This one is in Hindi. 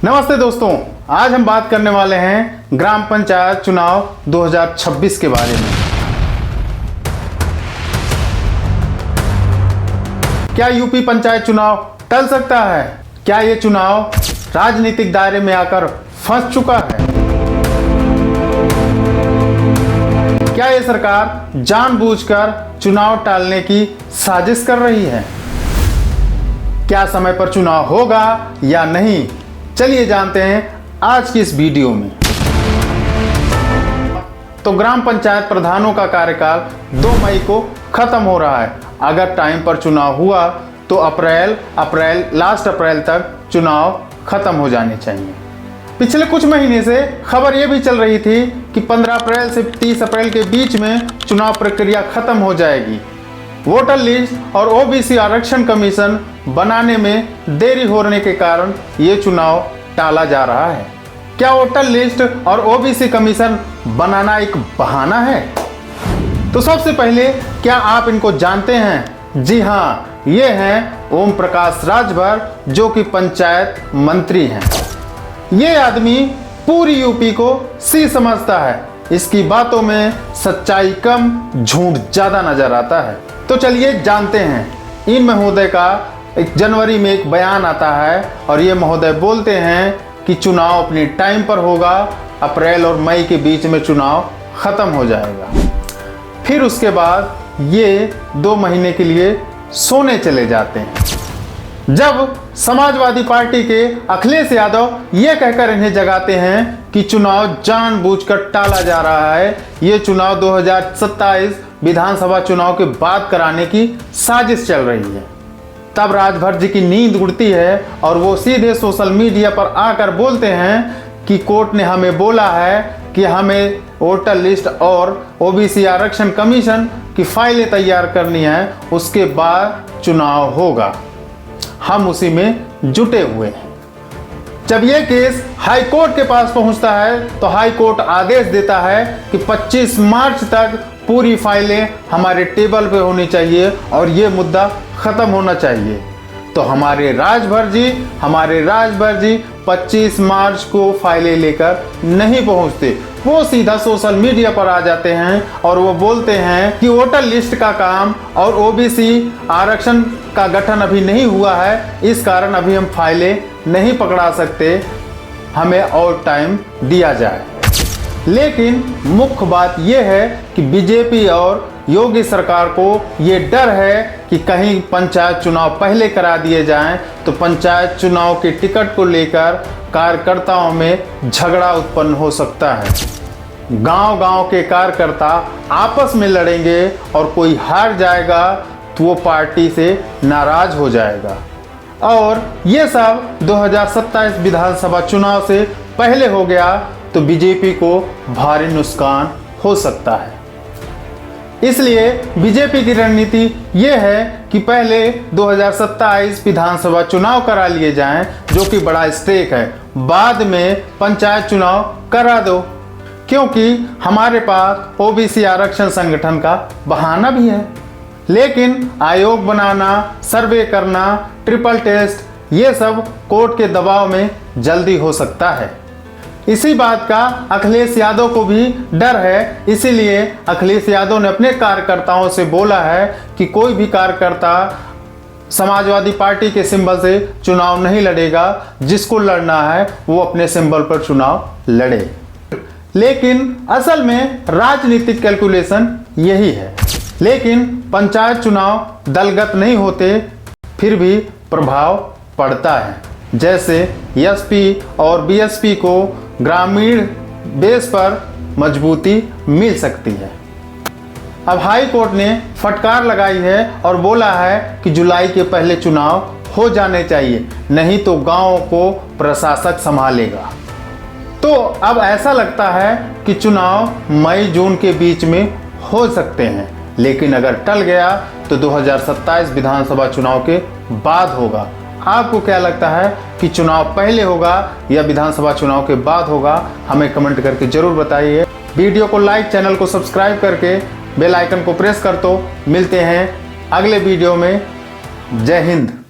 नमस्ते दोस्तों, आज हम बात करने वाले हैं ग्राम पंचायत चुनाव 2026 के बारे में। क्या यूपी पंचायत चुनाव टल सकता है? क्या ये चुनाव राजनीतिक दायरे में आकर फंस चुका है? क्या ये सरकार जानबूझकर चुनाव टालने की साजिश कर रही है? क्या समय पर चुनाव होगा या नहीं? चलिए जानते हैं आज की इस वीडियो में। तो ग्राम पंचायत प्रधानों का कार्यकाल 2 मई को खत्म हो रहा है। अगर टाइम पर चुनाव हुआ तो लास्ट अप्रैल तक चुनाव खत्म हो जाने चाहिए। पिछले कुछ महीने से खबर यह भी चल रही थी कि 15 अप्रैल से 30 अप्रैल के बीच में चुनाव प्रक्रिया खत्म हो जाएगी। वोटर लिस्ट और ओबीसी आरक्षण कमीशन बनाने में देरी होने के कारण ये चुनाव टाला जा रहा है। क्या वोटर लिस्ट और ओबीसी कमीशन बनाना एक बहाना है? तो सबसे पहले क्या आप इनको जानते हैं? जी हाँ, ये हैं ओम प्रकाश राजभर, जो कि पंचायत मंत्री हैं। ये आदमी पूरी यूपी को सी समझता है। इसकी बातों में सच्चाई कम, झूठ ज्यादा नजर आता है। तो चलिए जानते हैं। इन महोदय का 1 जनवरी में एक बयान आता है और ये महोदय बोलते हैं कि चुनाव अपने टाइम पर होगा, अप्रैल और मई के बीच में चुनाव खत्म हो जाएगा। फिर उसके बाद ये 2 महीने के लिए सोने चले जाते हैं। जब समाजवादी पार्टी के अखिलेश यादव ये कहकर इन्हें जगाते हैं कि चुनाव जानबूझकर टाला जा रहा है, ये चुनाव 2027 विधानसभा चुनाव के बाद कराने की साजिश चल रही है, तब राजभर जी की नींद उड़ती है और वो सीधे सोशल मीडिया पर आकर बोलते हैं कि कोर्ट ने हमें बोला है कि हमें वोटर लिस्ट और ओबीसी आरक्षण कमीशन की फाइलें तैयार करनी है, उसके बाद चुनाव होगा। हम उसी में जुटे हुए हैं। जब यह केस हाई कोर्ट के पास पहुंचता है तो हाई कोर्ट आदेश देता है कि 25 मार्च तक पूरी फाइलें हमारे टेबल पे होनी चाहिए और ये मुद्दा खत्म होना चाहिए। तो हमारे राजभर जी 25 मार्च को फाइलें लेकर नहीं पहुंचते। वो सीधा सोशल मीडिया पर आ जाते हैं और वो बोलते हैं कि वोटर लिस्ट का काम और ओबीसी आरक्षण का गठन अभी नहीं हुआ है, इस कारण अभी हम फाइलें नहीं पकड़ा सकते, हमें और टाइम दिया जाए। लेकिन मुख्य बात यह है कि बीजेपी और योगी सरकार को ये डर है कि कहीं पंचायत चुनाव पहले करा दिए जाएं तो पंचायत चुनाव के टिकट को लेकर कार्यकर्ताओं में झगड़ा उत्पन्न हो सकता है। गांव-गांव के कार्यकर्ता आपस में लड़ेंगे और कोई हार जाएगा तो वो पार्टी से नाराज हो जाएगा और ये सब 2027 विधानसभा चुनाव से पहले हो गया तो बीजेपी को भारी नुकसान हो सकता है। इसलिए बीजेपी की रणनीति ये है कि पहले 2027 विधानसभा चुनाव करा लिए जाएं, जो कि बड़ा स्टेक है, बाद में पंचायत चुनाव करा दो, क्योंकि हमारे पास ओबीसी आरक्षण संगठन का बहाना भी है। लेकिन आयोग बनाना, सर्वे करना, ट्रिपल टेस्ट, ये सब कोर्ट के दबाव में जल्दी हो सकता है। इसी बात का अखिलेश यादव को भी डर है, इसीलिए अखिलेश यादव ने अपने कार्यकर्ताओं से बोला है कि कोई भी कार्यकर्ता समाजवादी पार्टी के सिंबल से चुनाव नहीं लड़ेगा, जिसको लड़ना है वो अपने सिंबल पर चुनाव लड़े। लेकिन असल में राजनीतिक कैलकुलेशन यही है। लेकिन पंचायत चुनाव दलगत नहीं होते, फिर भी प्रभाव पड़ता है। जैसे एसपी और बीएसपी को ग्रामीण बेस पर मजबूती मिल सकती है। अब हाई कोर्ट ने फटकार लगाई है और बोला है कि जुलाई के पहले चुनाव हो जाने चाहिए, नहीं तो गांवों को प्रशासक संभालेगा। तो अब ऐसा लगता है कि चुनाव मई जून के बीच में हो सकते हैं, लेकिन अगर टल गया तो 2027 विधानसभा चुनाव के बाद होगा। आपको क्या लगता है कि चुनाव पहले होगा या विधानसभा चुनाव के बाद होगा? हमें कमेंट करके जरूर बताइए। वीडियो को लाइक, चैनल को सब्सक्राइब करके बेल आइकन को प्रेस कर दो। मिलते हैं अगले वीडियो में। जय हिंद।